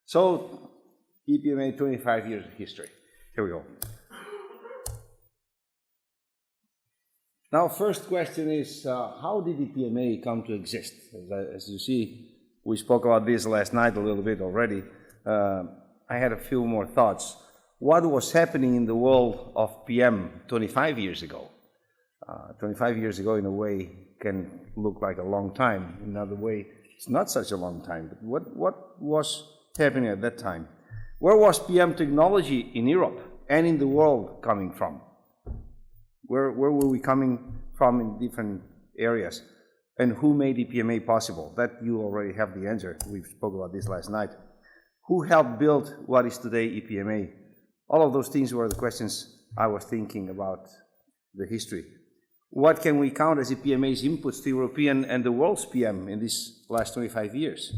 So, EPMA 25 years of history. Here we go. Now, first question is, how did EPMA come to exist? As you see, we spoke about this last night a little bit already. I had a few more thoughts. What was happening in the world of PM 25 years ago? 25 years ago, in a way, can look like a long time. In another way, it's not such a long time. But what was happening at that time? Where was PM technology in Europe and in the world coming from? Where were we coming from in different areas? And who made EPMA possible? That you already have the answer. We spoke about this last night. Who helped build what is today EPMA? All of those things were the questions I was thinking about the history. What can we count as EPMA's inputs to European and the world's PM in these last 25 years?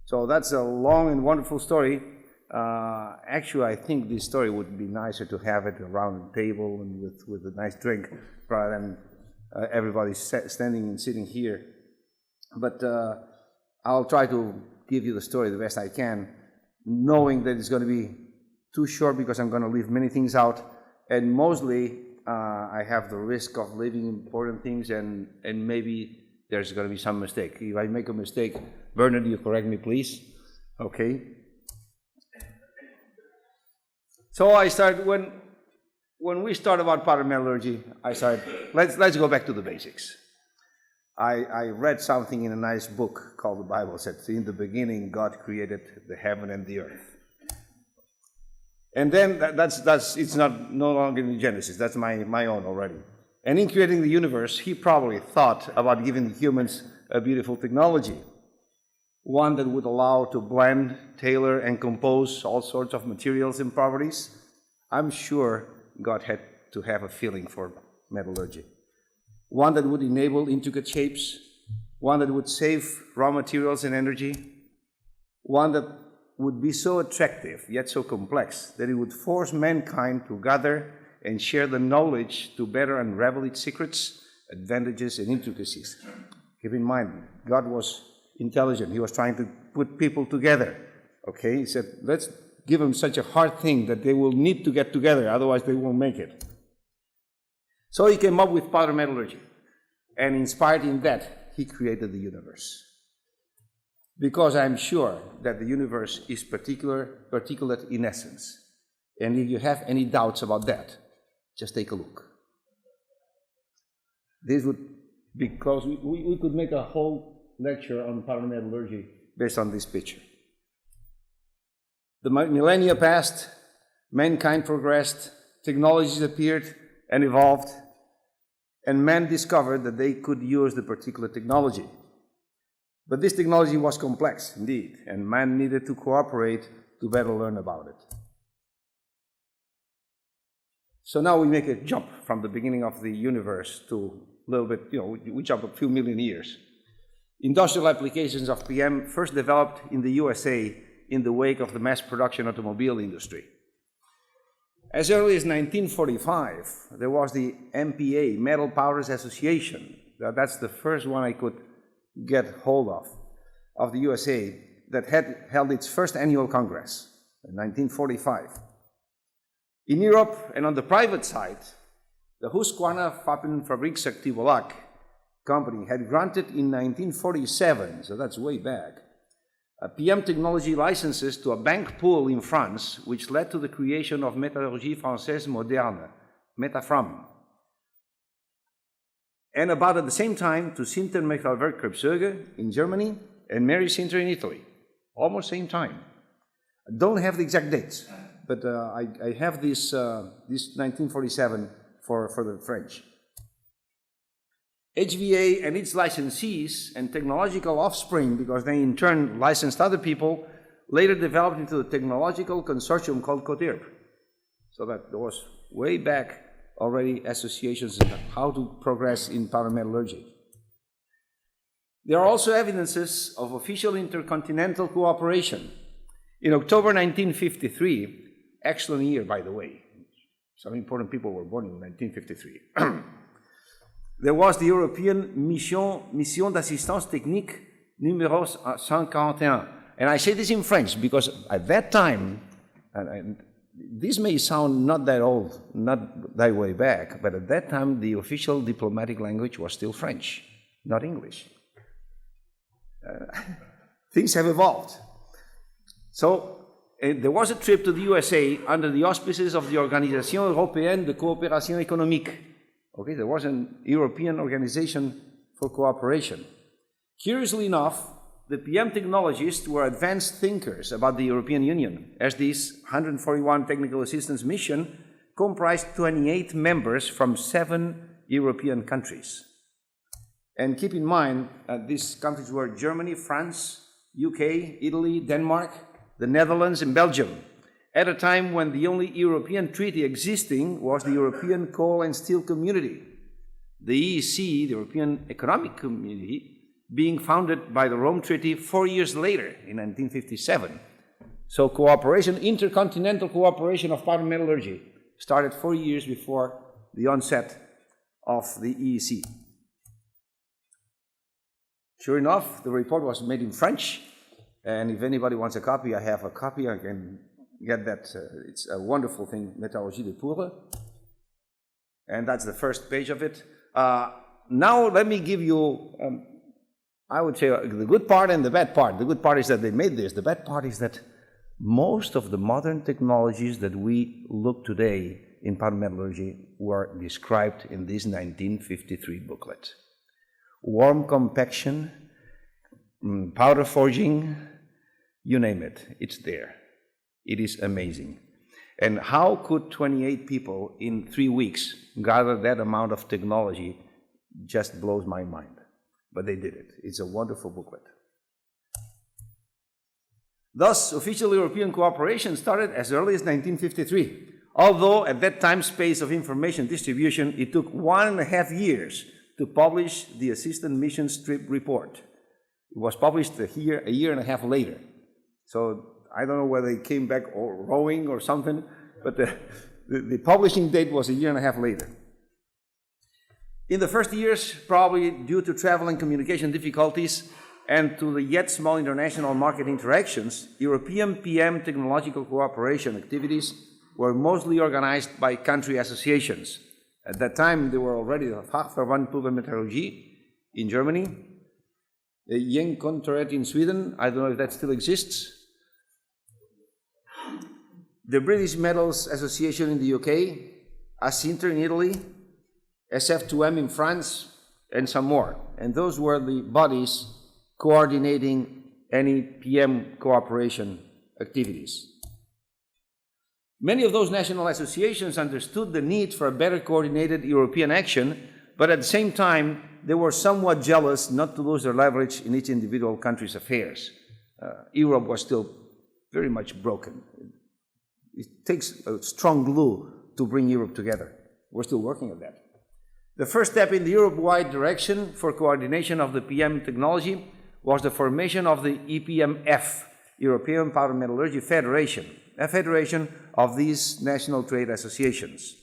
So that's a long and wonderful story. Actually, I think this story would be nicer to have it around the table and with a nice drink rather than everybody standing and sitting here. But I'll try to give you the story the best I can, knowing that it's going to be too short because I'm going to leave many things out, and mostly I have the risk of leaving important things, and maybe there's going to be some mistake. If I make a mistake, Bernard, you correct me, please. Okay. So I started, when we started about powder metallurgy, I started, let's go back to the basics. I read something in a nice book called the Bible. It said, in the beginning, God created the heaven and the earth. And then it's no longer in Genesis. That's my own already. And in creating the universe, he probably thought about giving the humans a beautiful technology, one that would allow to blend, tailor, and compose all sorts of materials and properties. I'm sure God had to have a feeling for metallurgy. One that would enable intricate shapes, one that would save raw materials and energy, one that would be so attractive, yet so complex, that it would force mankind to gather and share the knowledge to better unravel its secrets, advantages, and intricacies. Keep in mind, God was intelligent. He was trying to put people together. Okay, he said, let's give them such a hard thing that they will need to get together, otherwise they won't make it. So he came up with powder metallurgy, and inspired in that, he created the universe. Because I'm sure that the universe is particulate in essence. And if you have any doubts about that, just take a look. This would be close. We could make a whole lecture on powder metallurgy based on this picture. The millennia passed, mankind progressed, technologies appeared and evolved, and man discovered that they could use the particular technology. But this technology was complex, indeed, and man needed to cooperate to better learn about it. So now we make a jump from the beginning of the universe to a little bit, we jump a few million years. Industrial applications of PM first developed in the USA in the wake of the mass production automobile industry. As early as 1945, there was the MPA, Metal Powders Association. That's the first one I could get hold of the USA, that had held its first annual congress in 1945. In Europe and on the private side, the Husqvarna Fabriksaktiebolag company had granted in 1947, so that's way back, PM technology licenses to a bank pool in France, which led to the creation of Métallurgie Française Moderne, Metafram. And about at the same time to Sinter Metallwerk Krebsöge in Germany and Mary Sinter in Italy, almost same time. I don't have the exact dates, but I have this 1947 for the French. HVA and its licensees and technological offspring, because they in turn licensed other people, later developed into the technological consortium called COTIRP. So that there was way back already associations in how to progress in powder metallurgy. There are also evidences of official intercontinental cooperation. In October 1953, excellent year by the way, some important people were born in 1953, there was the European Mission d'Assistance Technique numéro 141, And I say this in French because at that time, and this may sound not that old, not that way back, but at that time the official diplomatic language was still French, not English. Things have evolved. So there was a trip to the USA under the auspices of the Organisation Européenne de Coopération Économique. Okay, there was an European organization for cooperation. Curiously enough, the PM technologists were advanced thinkers about the European Union, as this 141 technical assistance mission comprised 28 members from 7 European countries. And keep in mind, these countries were Germany, France, UK, Italy, Denmark, the Netherlands, and Belgium, at a time when the only European treaty existing was the European Coal and Steel Community, the EEC, the European Economic Community, being founded by the Rome Treaty 4 years later, in 1957. So cooperation, intercontinental cooperation of powder metallurgy, started 4 years before the onset of the EEC. Sure enough, the report was made in French, and if anybody wants a copy, I have a copy. I can get that. It's a wonderful thing, Métallurgie de Poudre. And that's the first page of it. Now let me give you, I would say, the good part and the bad part. The good part is that they made this. The bad part is that most of the modern technologies that we look today in powder metallurgy were described in this 1953 booklet. Warm compaction, powder forging, you name it, it's there. It is amazing. And how could 28 people in 3 weeks gather that amount of technology just blows my mind. But they did it. It's a wonderful booklet. Thus, official European cooperation started as early as 1953, although at that time space of information distribution, it took 1.5 years to publish the Assistant Missions Trip Report. It was published a year and a half later. So I don't know whether they came back or rowing or something, but the publishing date was a year and a half later. In the first years, probably due to travel and communication difficulties and to the yet small international market interactions, European PM technological cooperation activities were mostly organized by country associations. At that time, there were already the Fachverband Pulvermetallurgie in Germany, the Jernkontoret in Sweden, I don't know if that still exists, the British Metals Association in the UK, Asinter in Italy, SF2M in France, and some more. And those were the bodies coordinating any PM cooperation activities. Many of those national associations understood the need for a better coordinated European action, but at the same time, they were somewhat jealous not to lose their leverage in each individual country's affairs. Europe was still very much broken. It takes a strong glue to bring Europe together. We're still working on that. The first step in the Europe-wide direction for coordination of the PM technology was the formation of the EPMF, European Powder Metallurgy Federation, a federation of these national trade associations.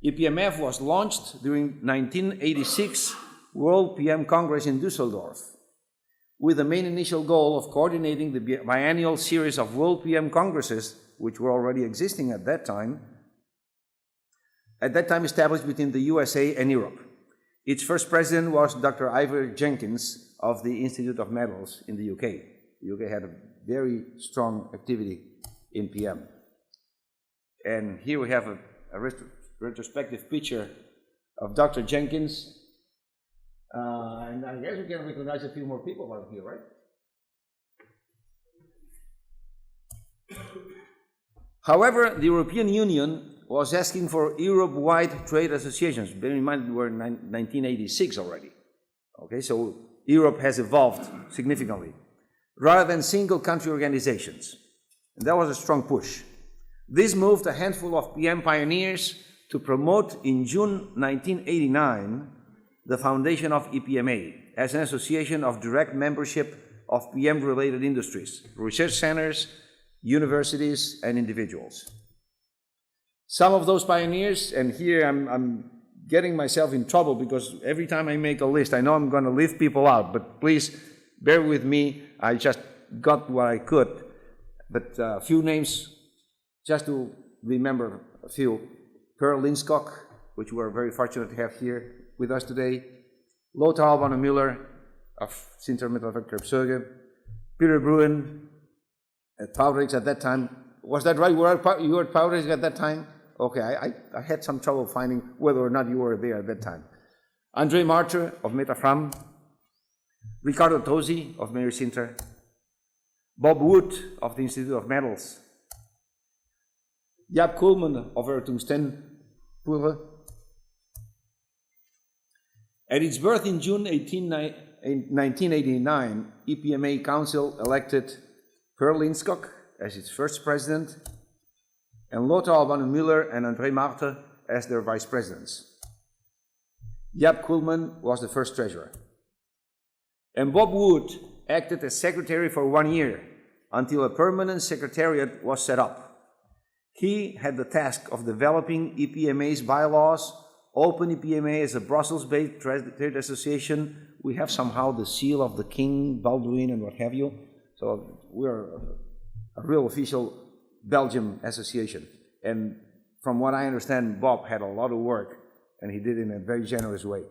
EPMF was launched during 1986 World PM Congress in Düsseldorf, with the main initial goal of coordinating the biennial series of World PM Congresses, which were already existing at that time established between the USA and Europe. Its first president was Dr. Ivor Jenkins of the Institute of Metals in the UK. The UK had a very strong activity in PM. And here we have a retrospective picture of Dr. Jenkins. And I guess we can recognize a few more people out here, right? However, the European Union was asking for Europe-wide trade associations. Bear in mind, we were in 1986 already. Okay, so Europe has evolved significantly, rather than single country organizations. And that was a strong push. This moved a handful of PM pioneers to promote in June 1989 the foundation of EPMA as an association of direct membership of PM-related industries, research centers, universities, and individuals. Some of those pioneers, and here I'm getting myself in trouble because every time I make a list, I know I'm going to leave people out, but please bear with me. I just got what I could, but a few names, just to remember a few. Pearl Linskog, which we're very fortunate to have here with us today. Lothar Albano Müller of Sintermittelwerk, Peter Bruin at Powderix at that time. Was that right? You were at Powderix at that time? Okay, I had some trouble finding whether or not you were there at that time. André Martre of Metafram, Ricardo Tosi of Meyer Sinter, Bob Wood of the Institute of Metals, Jaap Koolman of Tungstenpure. At its birth in June 1989, EPMA Council elected Pearl Linskog as its first president and Lothar Albano Müller and André Martre as their vice presidents. Jaap Koolman was the first treasurer. And Bob Wood acted as secretary for 1 year until a permanent secretariat was set up. He had the task of developing EPMA's bylaws, open EPMA as a Brussels-based trade association. We have somehow the seal of the King, Balduin, and what have you. So we're a real official Belgium association. And from what I understand, Bob had a lot of work, and he did it in a very generous way.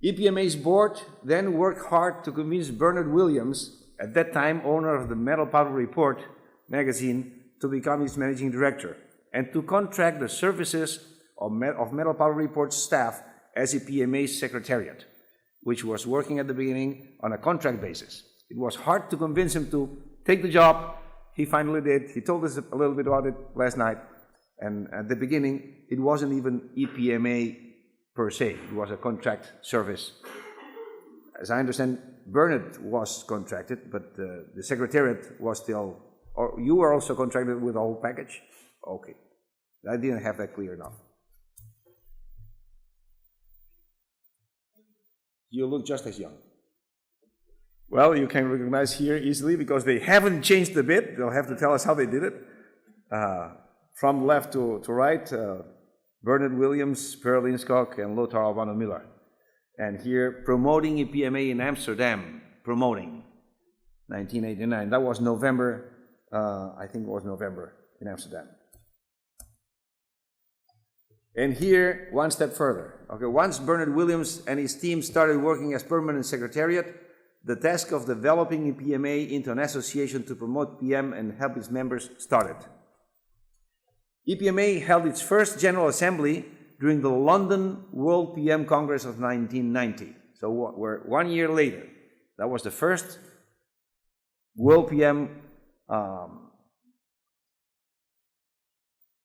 EPMA's board then worked hard to convince Bernard Williams, at that time owner of the Metal Powder Report magazine, to become its managing director and to contract the services of Metal Powder Report's staff as EPMA's secretariat, which was working at the beginning on a contract basis. It was hard to convince him to take the job. He finally did. He told us a little bit about it last night. And at the beginning, it wasn't even EPMA per se. It was a contract service. As I understand, Bernard was contracted, but the secretariat was still, or you were also contracted with the whole package? Okay. I didn't have that clear enough. You look just as young. Well, you can recognize here easily because they haven't changed a bit. They'll have to tell us how they did it. From left to right, Bernard Williams, Pearl Linskog, and Lothar Albano Müller. And here, promoting EPMA in Amsterdam, promoting, 1989. That was November, I think it was November in Amsterdam. And here, one step further. Okay, once Bernard Williams and his team started working as permanent secretariat, the task of developing EPMA into an association to promote PM and help its members started. EPMA held its first General Assembly during the London World PM Congress of 1990. So we're 1 year later. That was the first World PM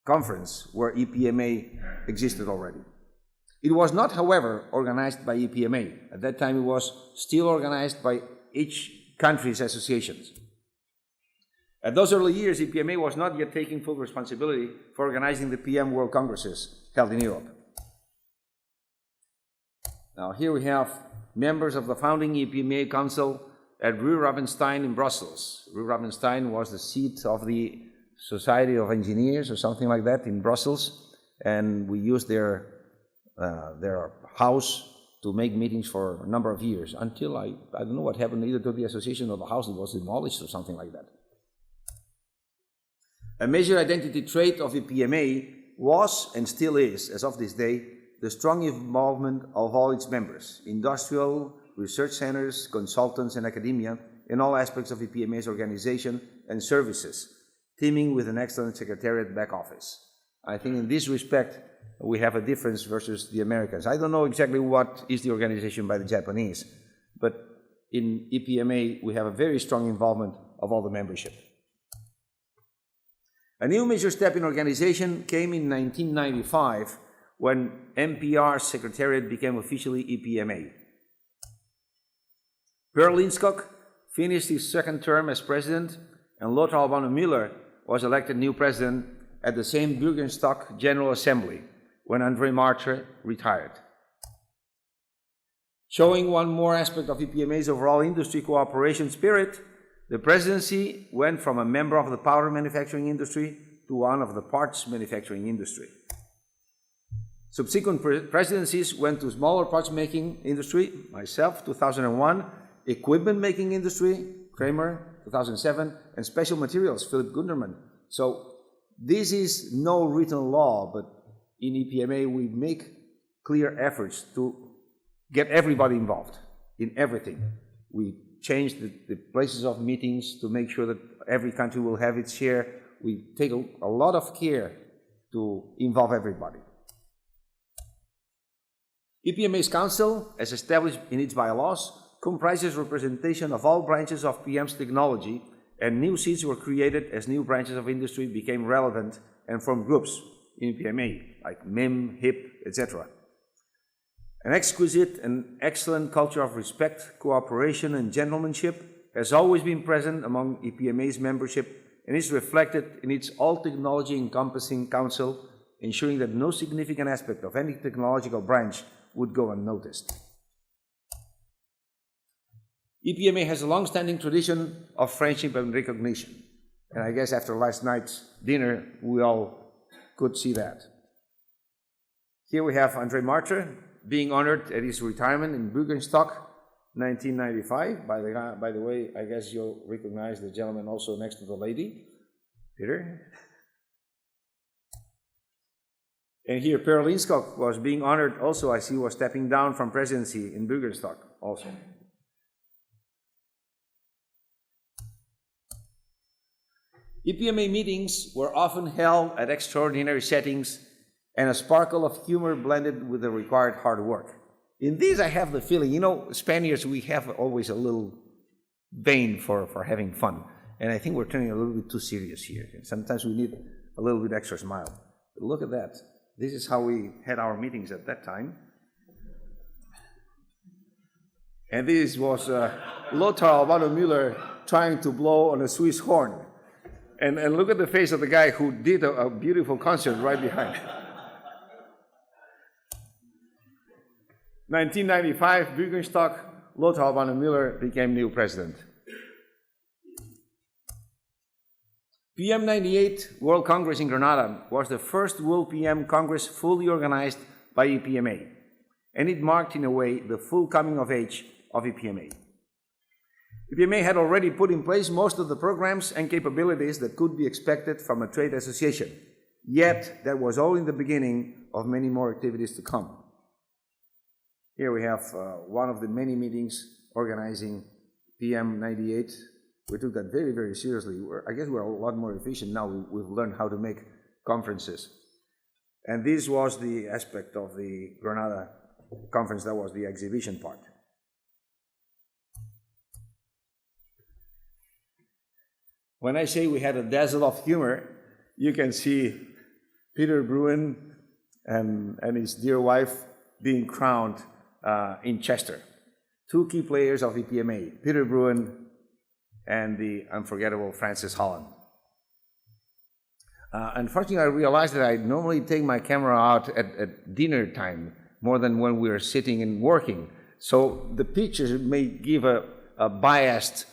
conference where EPMA existed already. It was not, however, organized by EPMA. At that time, it was still organized by each country's associations. At those early years, EPMA was not yet taking full responsibility for organizing the PM World Congresses held in Europe. Now, here we have members of the founding EPMA Council at Rue Ravenstein in Brussels. Rue Ravenstein was the seat of the Society of Engineers or something like that in Brussels, and we used their house to make meetings for a number of years until I don't know what happened either to the association or the house. It was demolished or something like that. A major identity trait of EPMA was and still is, as of this day, the strong involvement of all its members, industrial, research centers, consultants, and academia in all aspects of EPMA's organization and services, teaming with an excellent secretariat back office. I think in this respect, we have a difference versus the Americans. I don't know exactly what is the organization by the Japanese, but in EPMA, we have a very strong involvement of all the membership. A new major step in organization came in 1995 when MPR's secretariat became officially EPMA. Pearl Linskog finished his second term as president, and Lothar Albano Müller was elected new president at the same Bürgerstock General Assembly when André Martre retired. Showing one more aspect of EPMA's overall industry cooperation spirit, the presidency went from a member of the powder manufacturing industry to one of the parts manufacturing industry. Subsequent presidencies went to smaller parts making industry, myself, 2001, equipment making industry, Kramer, 2007, and Special Materials, Philip Gunderman. So this is no written law, but in EPMA we make clear efforts to get everybody involved in everything. We change the places of meetings to make sure that every country will have its share. We take a lot of care to involve everybody. EPMA's council, as established in its bylaws, comprises representation of all branches of PM's technology, and new seats were created as new branches of industry became relevant and formed groups in EPMA, like MIM, HIP, etc. An exquisite and excellent culture of respect, cooperation, and gentlemanship has always been present among EPMA's membership and is reflected in its all-technology encompassing council, ensuring that no significant aspect of any technological branch would go unnoticed. EPMA has a long-standing tradition of friendship and recognition, and I guess after last night's dinner, we all could see that. Here we have André Martre being honored at his retirement in Bürgerstock, 1995. By the way, I guess you'll recognize the gentleman also next to the lady, Peter. And here Per Linskog was being honored also as he was stepping down from presidency in Bürgerstock also. EPMA meetings were often held at extraordinary settings and a sparkle of humor blended with the required hard work. In these, I have the feeling, you know, Spaniards, we have always a little vein for having fun. And I think we're turning a little bit too serious here. And sometimes we need a little bit extra smile. But look at that. This is how we had our meetings at that time. And this was Lothar Albano Müller trying to blow on a Swiss horn. And look at the face of the guy who did a beautiful concert right behind. 1995, Bürgerstock, Lothar Albano Müller became new president. PM98 World Congress in Granada was the first World PM Congress fully organized by EPMA, and it marked in a way the full coming of age of EPMA. EPMA had already put in place most of the programs and capabilities that could be expected from a trade association, yet that was all in the beginning of many more activities to come. Here we have one of the many meetings organizing PM98. We took that very, very seriously. I guess we're a lot more efficient now. We've learned how to make conferences. And this was the aspect of the Granada conference that was the exhibition part. When I say we had a dazzle of humor, you can see Peter Bruin and his dear wife being crowned in Chester. Two key players of EPMA, Peter Bruin and the unforgettable Francis Holland. Unfortunately, I realized that I normally take my camera out at dinner time more than when we're sitting and working. So the pictures may give a biased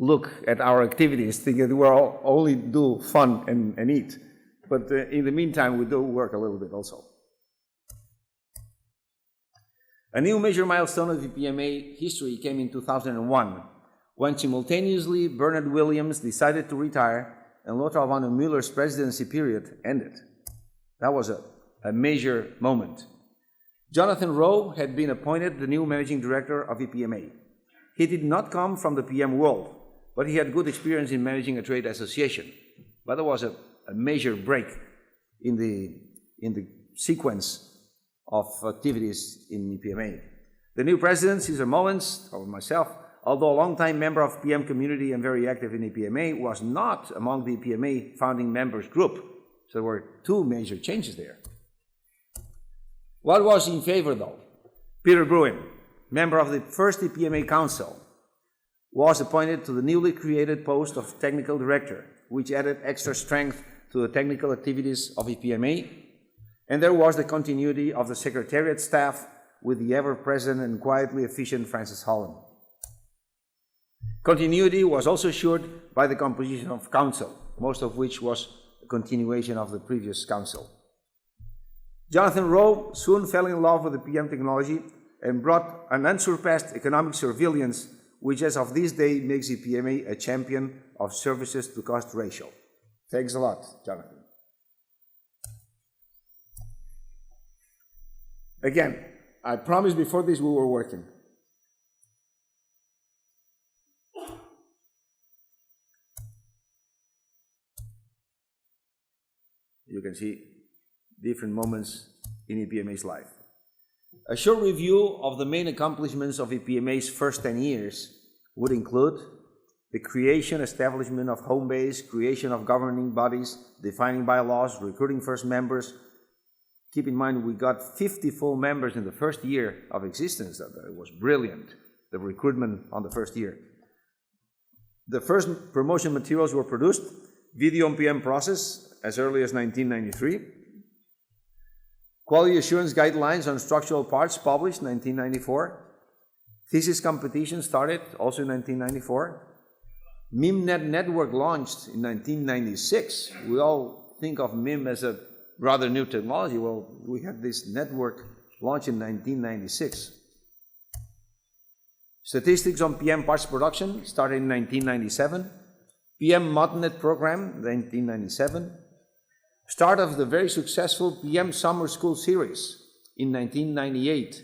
look at our activities, thinking that we only do fun and eat. But in the meantime, we do work a little bit also. A new major milestone of EPMA history came in 2001, when simultaneously Bernard Williams decided to retire and Lothar Albano Müller's presidency period ended. That was a major moment. Jonathan Rowe had been appointed the new managing director of EPMA. He did not come from the PM world, but he had good experience in managing a trade association. But there was a major break in the sequence of activities in EPMA. The new president, Cèsar Molins, or myself, although a long-time member of PM community and very active in EPMA, was not among the EPMA founding members group. So there were two major changes there. What was in favor, though? Peter Bruin, member of the first EPMA Council, was appointed to the newly created post of technical director, which added extra strength to the technical activities of EPMA, and there was the continuity of the secretariat staff with the ever-present and quietly efficient Francis Holland. Continuity was also assured by the composition of council, most of which was a continuation of the previous council. Jonathan Rowe soon fell in love with the PM technology and brought an unsurpassed economic surveillance which as of this day makes EPMA a champion of services to cost ratio. Thanks a lot, Jonathan. Again, I promised before this we were working. You can see different moments in EPMA's life. A short review of the main accomplishments of EPMA's first 10 years would include the creation, establishment of home base, creation of governing bodies, defining bylaws, recruiting first members. Keep in mind, we got 50 full members in the first year of existence. It was brilliant, the recruitment on the first year. The first promotion materials were produced, video on PM process as early as 1993. Quality assurance guidelines on structural parts published 1994. Thesis competition started also in 1994. MIMNet network launched in 1996. We all think of MIM as a rather new technology. Well, we had this network launched in 1996. Statistics on PM parts production started in 1997. PM Modnet program, 1997. Start of the very successful PM Summer School series in 1998.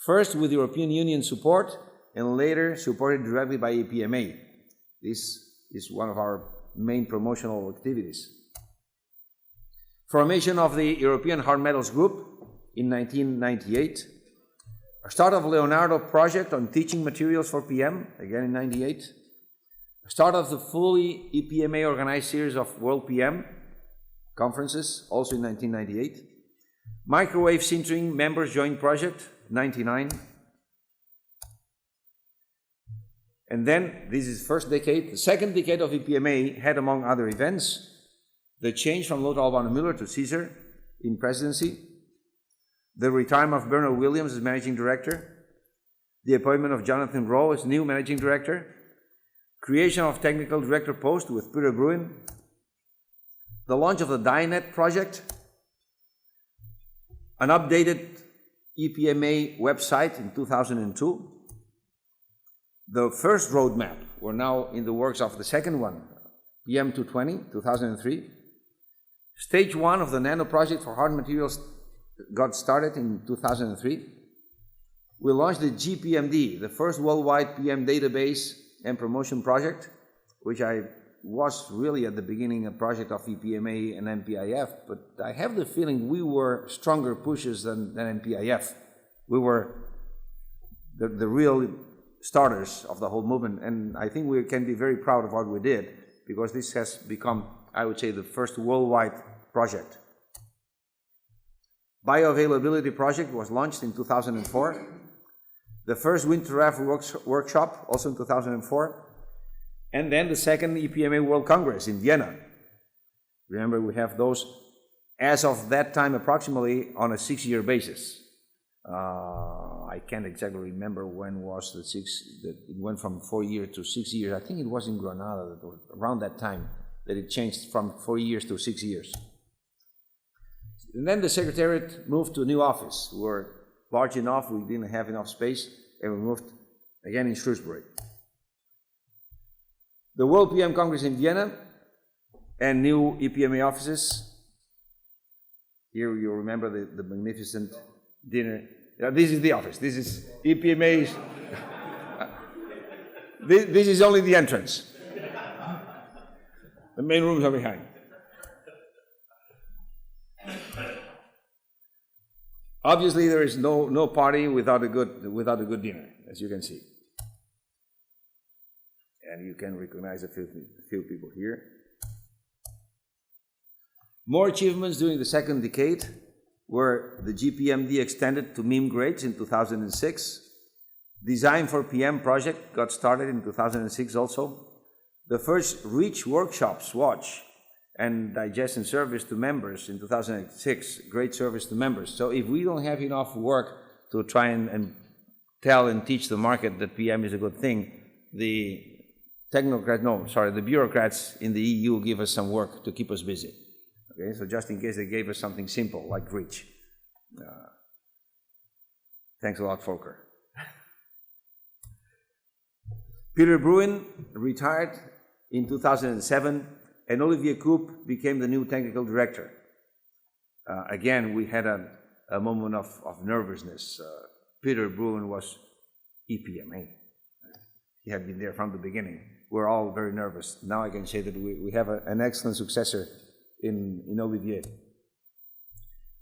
First with European Union support and later supported directly by EPMA. This is one of our main promotional activities. Formation of the European Hard Metals Group in 1998. Start of Leonardo project on teaching materials for PM, again in 98. Start of the fully EPMA organized series of World PM conferences, also in 1998. Microwave sintering members joint project, 99. And then, this is first decade. The second decade of EPMA had, among other events, the change from Lothar Albano Müller to Cèsar in presidency, the retirement of Bernard Williams as managing director, the appointment of Jonathan Rowe as new managing director, creation of technical director post with Peter Bruin, the launch of the DINET project, an updated EPMA website in 2002, the first roadmap, we're now in the works of the second one, PM 220, 2003. Stage 1 of the Nano project for hard materials got started in 2003. We launched the GPMD, the first worldwide PM database and promotion project, which I was really at the beginning a project of EPMA and MPIF, but I have the feeling we were stronger pushers than MPIF. We were the real starters of the whole movement, and I think we can be very proud of what we did, because this has become, I would say, the first worldwide project. Bioavailability project was launched in 2004. The first winter RAF workshop, also in 2004. And then the second EPMA World Congress in Vienna. Remember, we have those, as of that time, approximately on a 6-year basis. I can't exactly remember when was it went from 4 years to 6 years. I think it was in Granada, around that time, that it changed from 4 years to 6 years. And then the Secretariat moved to a new office. We were large enough, we didn't have enough space, and we moved again in Shrewsbury. The World PM Congress in Vienna and new EPMA offices. Here you remember the magnificent dinner. This is the office. This is EPMA's. This is only the entrance. The main rooms are behind. Obviously, there is no party without a good dinner, as you can see. And you can recognize a few people here. More achievements during the second decade were the GPMD extended to MIM grades in 2006. Design for PM project got started in 2006 also. The first REACH workshops, watch, and digest and service to members in 2006, great service to members. So if we don't have enough work to try and tell and teach the market that PM is a good thing, the bureaucrats in the EU give us some work to keep us busy. Okay, so just in case they gave us something simple like REACH. Thanks a lot, Volker. Peter Bruin retired in 2007, and Olivier Coupe became the new technical director. Again, we had a moment of nervousness. Peter Bruin was EPMA. He had been there from the beginning. We're all very nervous. Now I can say that we have an excellent successor in Olivier.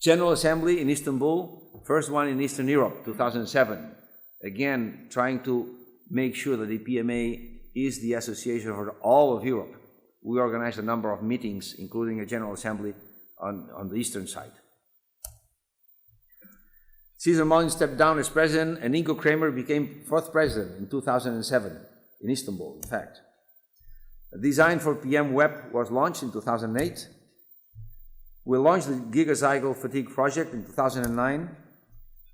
General Assembly in Istanbul, first one in Eastern Europe, 2007. Again, trying to make sure that the EPMA is the association for all of Europe. We organized a number of meetings, including a General Assembly on the eastern side. Cèsar Molins stepped down as president, and Ingo Kramer became fourth president in 2007, in Istanbul, in fact. A design for PM Web was launched in 2008. We launched the Gigacycle Fatigue Project in 2009.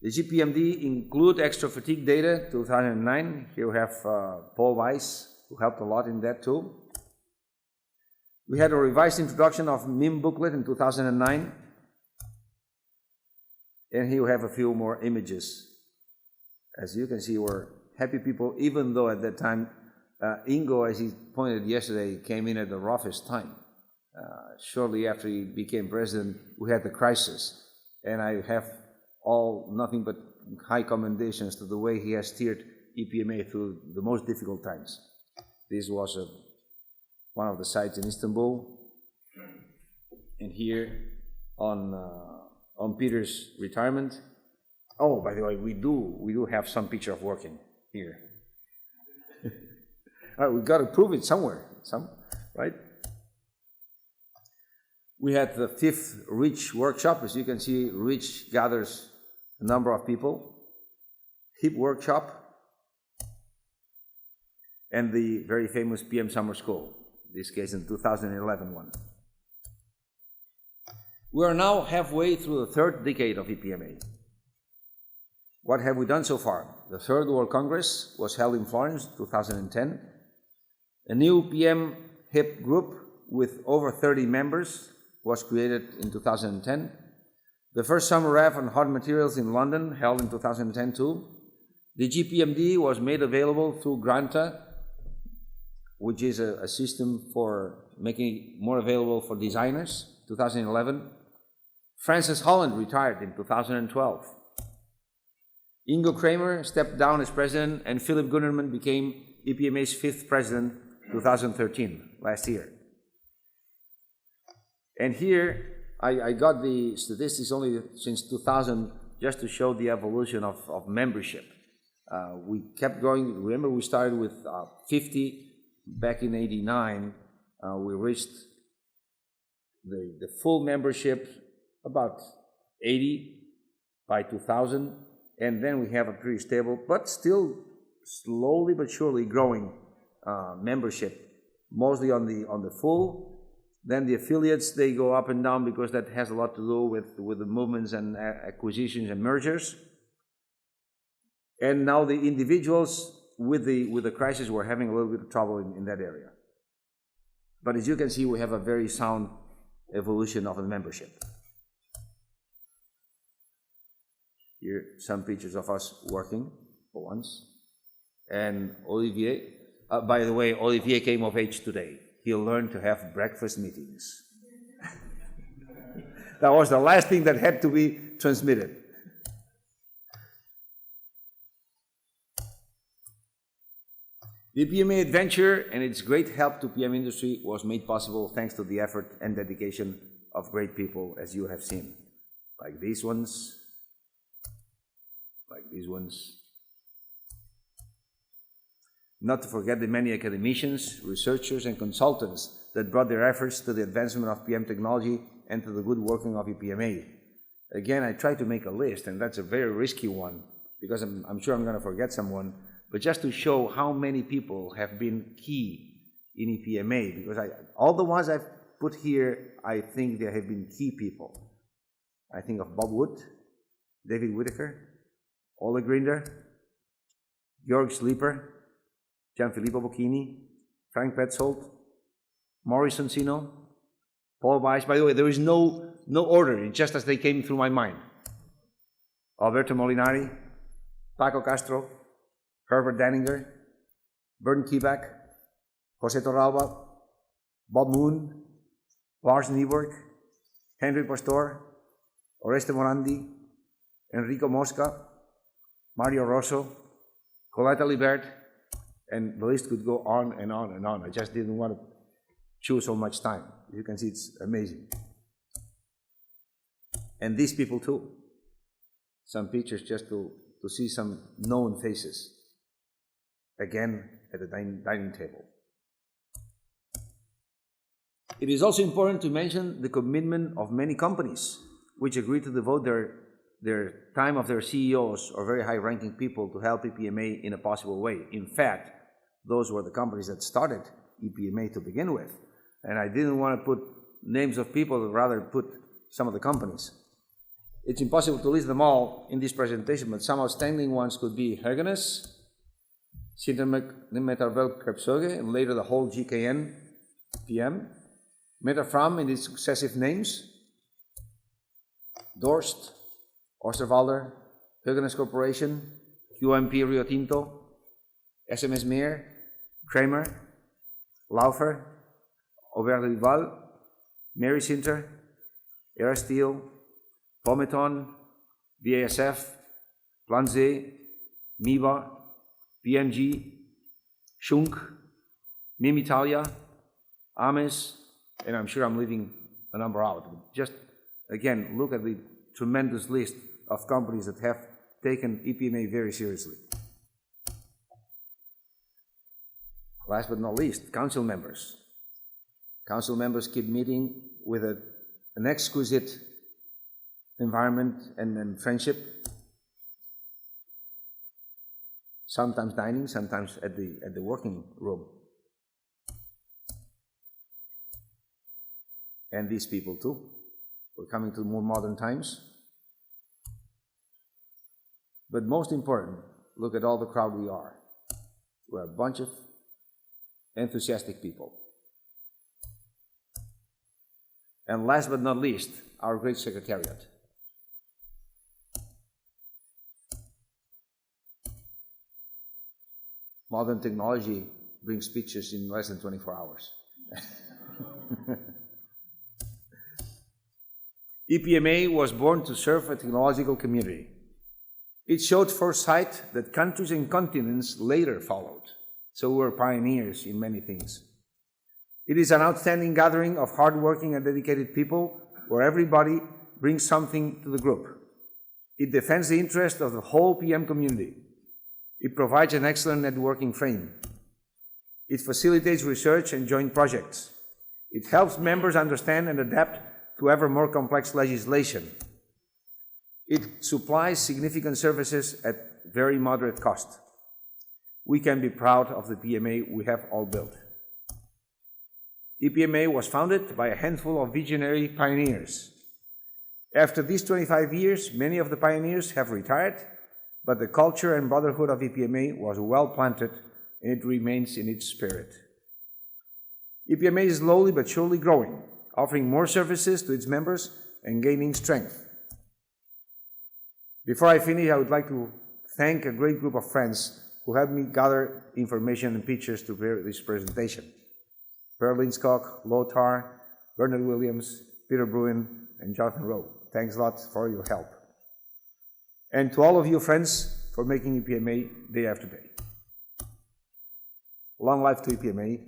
The GPMD include extra fatigue data, 2009. Here we have Paul Weiss, who helped a lot in that too. We had a revised introduction of MIM booklet in 2009. And here we have a few more images. As you can see, we're happy people, even though at that time, Ingo, as he pointed yesterday, came in at the roughest time. Shortly after he became president, we had the crisis. And I have nothing but high commendations to the way he has steered EPMA through the most difficult times. This was one of the sites in Istanbul. And here on Peter's retirement. Oh, by the way, we do have some picture of working here. All right, we got to prove it somewhere, right? We had the 5th REACH workshop. As you can see, REACH gathers a number of people. HIP workshop, and the very famous PM Summer School, this case in 2011 one. We are now halfway through the 3rd decade of EPMA. What have we done so far? The 3rd World Congress was held in Florence, 2010. A new PM HIP group with over 30 members was created in 2010. The first summer RAF on hard materials in London, held in 2010 too. The GPMD was made available through Granta, which is a system for making it more available for designers, 2011. Francis Holland retired in 2012. Ingo Kramer stepped down as president, and Philip Gunnerman became EPMA's 5th president, 2013, last year. And here, I got the statistics only since 2000, just to show the evolution of membership. We kept going. Remember, we started with 50 back in '89. We reached the full membership about 80 by 2000, and then we have a pretty stable, but still slowly but surely growing membership, mostly on the full. Then the affiliates, they go up and down because that has a lot to do with the movements and acquisitions and mergers. And now the individuals, with the crisis, we're having a little bit of trouble in that area. But as you can see, we have a very sound evolution of the membership. Here, some pictures of us working for once. And Olivier, by the way, Olivier came of age today. He'll learn to have breakfast meetings. That was the last thing that had to be transmitted. The EPMA adventure and its great help to PM industry was made possible thanks to the effort and dedication of great people, as you have seen, like these ones, like these ones. Not to forget the many academicians, researchers, and consultants that brought their efforts to the advancement of PM technology and to the good working of EPMA. Again, I tried to make a list, and that's a very risky one, because I'm sure I'm going to forget someone, but just to show how many people have been key in EPMA, because all the ones I've put here, I think they have been key people. I think of Bob Wood, David Whitaker, Ole Grinder, Georg Sleeper, Gianfilippo Bocchini, Frank Petzold, Maurice Oncino, Paul Weiss. By the way, there is no order, it's just as they came through my mind. Alberto Molinari, Paco Castro, Herbert Danninger, Bernd Kiebeck, José Torralba, Bob Moon, Lars Nieberg, Henry Pastor, Oreste Morandi, Enrico Mosca, Mario Rosso, Coletta Libert, and the list could go on and on and on. I just didn't want to chew so much time. You can see it's amazing. And these people too. Some pictures just to see some known faces. Again, at the dining table. It is also important to mention the commitment of many companies which agree to devote their time of their CEOs or very high-ranking people to help EPMA in a possible way. In fact, those were the companies that started EPMA to begin with. And I didn't want to put names of people, but rather put some of the companies. It's impossible to list them all in this presentation, but some outstanding ones could be Hergenes, Sintermetal Krebsöge, and later the whole GKN PM, Metafram in its successive names, Dorst, Osterwalder, Hergenes Corporation, QMP Rio Tinto, SMS Meer, Kramer, Laufer, Aubert de Duval, Mary Sinter, Air Steel, Pometon, BASF, Planze, Miba, PMG, Schunk, Mimitalia, Ames, and I'm sure I'm leaving a number out. Just, again, look at the tremendous list of companies that have taken EPMA very seriously. Last but not least, council members. Council members keep meeting with an exquisite environment and friendship. Sometimes dining, sometimes at the working room. And these people too. We're coming to more modern times. But most important, look at all the crowd we are. We're a bunch of enthusiastic people. And last but not least, our great secretariat. Modern technology brings pictures in less than 24 hours. EPMA was born to serve a technological community. It showed foresight that countries and continents later followed. So we were pioneers in many things. It is an outstanding gathering of hardworking and dedicated people where everybody brings something to the group. It defends the interest of the whole PM community. It provides an excellent networking frame. It facilitates research and joint projects. It helps members understand and adapt to ever more complex legislation. It supplies significant services at very moderate cost. We can be proud of the PMA we have all built. EPMA was founded by a handful of visionary pioneers. After these 25 years, many of the pioneers have retired, but the culture and brotherhood of EPMA was well planted, and it remains in its spirit. EPMA is slowly but surely growing, offering more services to its members and gaining strength. Before I finish, I would like to thank a great group of friends who helped me gather information and pictures to prepare this presentation. Per Linskog, Lothar, Bernard Williams, Peter Bruin, and Jonathan Rowe. Thanks a lot for your help. And to all of you friends for making EPMA day after day. Long life to EPMA,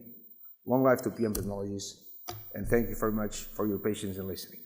long life to PM Technologies, and thank you very much for your patience in listening.